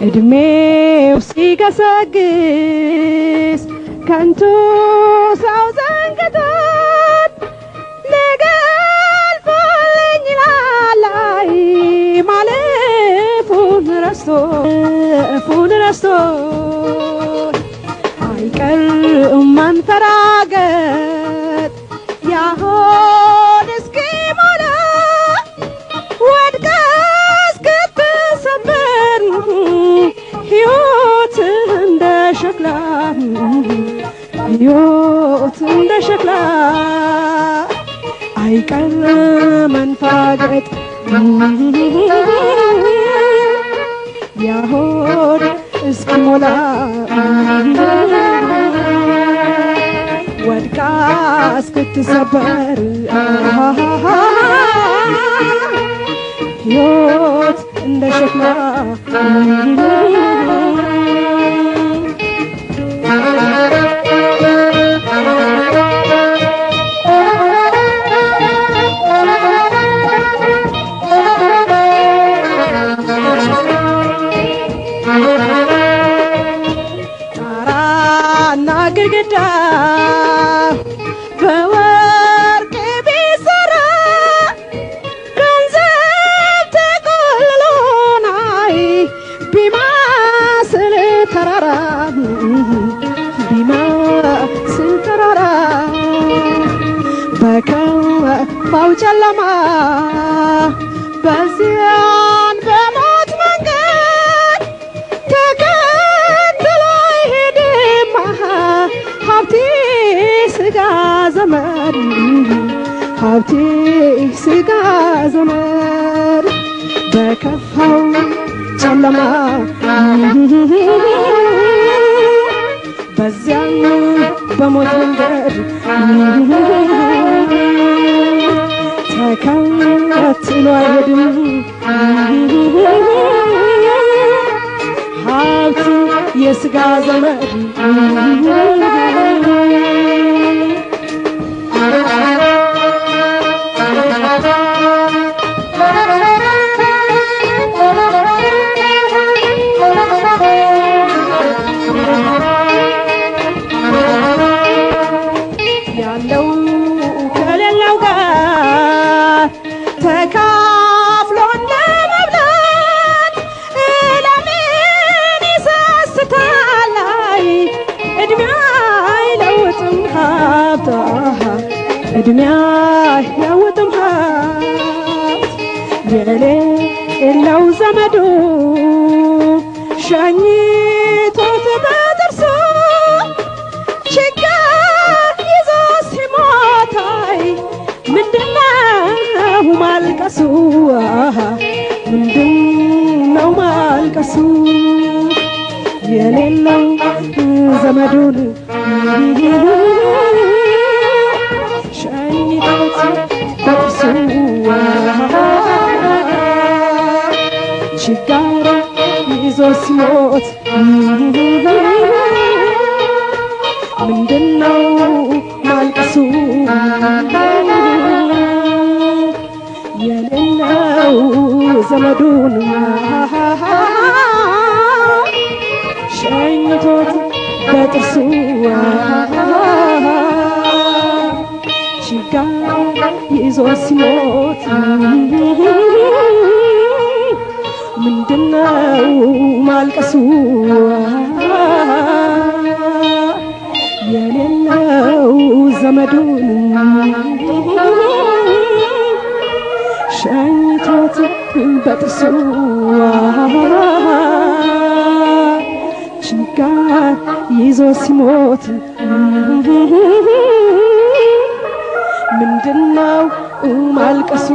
እድሜው ሲገሰግስ ከንቱ ሰው ዘንግቶት ነገ አልፎልኝ ይላል ማለፉን ረስቶ አይቀርም መንፈራገጥ ያሆን እስኪሞላ ወድቀ እስክትሰበር ሕይወት እንደ ሸክላ አይቀር መንፈራገጥ ያሆን እስኪሞላ ወድቃ እስክትሰበር ሕይወት እንደ ሸክላ ጣራና ግድግዳ በወርቅ ቢሰራ ገንዘብ ተቆልሎ ናይ ቢመስል ተራራ በከፋው ጨለማ በዚያን በሞት መንገድ ተከትሎ አይሄድም ሀብቴ ስጋ ዘመድ በከፋው ጨለማ በዚያን በሞት መንገድ ተከትሎ አይሄድም ሀብት የስጋ ዘመድ ያለው ከሌለው ጋር ተካፍሎ እንደመብላት ለምን ይሰስታል እድሜ አይለውጥም ሀብት የሌለው ዘመዱ ሸኝቶት በጥርሱ ችግር ይዞ ሲሞት ምንድነው ማልቀሱ የሌለው ዘመዱን ሸኝቶት በጥርሱ ችግር ይዞ ሲሞት ምንድነው ማልቀሱ የሌለው ዘመዱን ሸኝቶት በጥርሱ ችግር ይዞ ሲሞት ምንድነው ማልቀሱ የሌለው ዘመዱን ሸኝቶት በጥርሱ ችግር ይዞ ሲሞት ምንድነው ማልቀሱ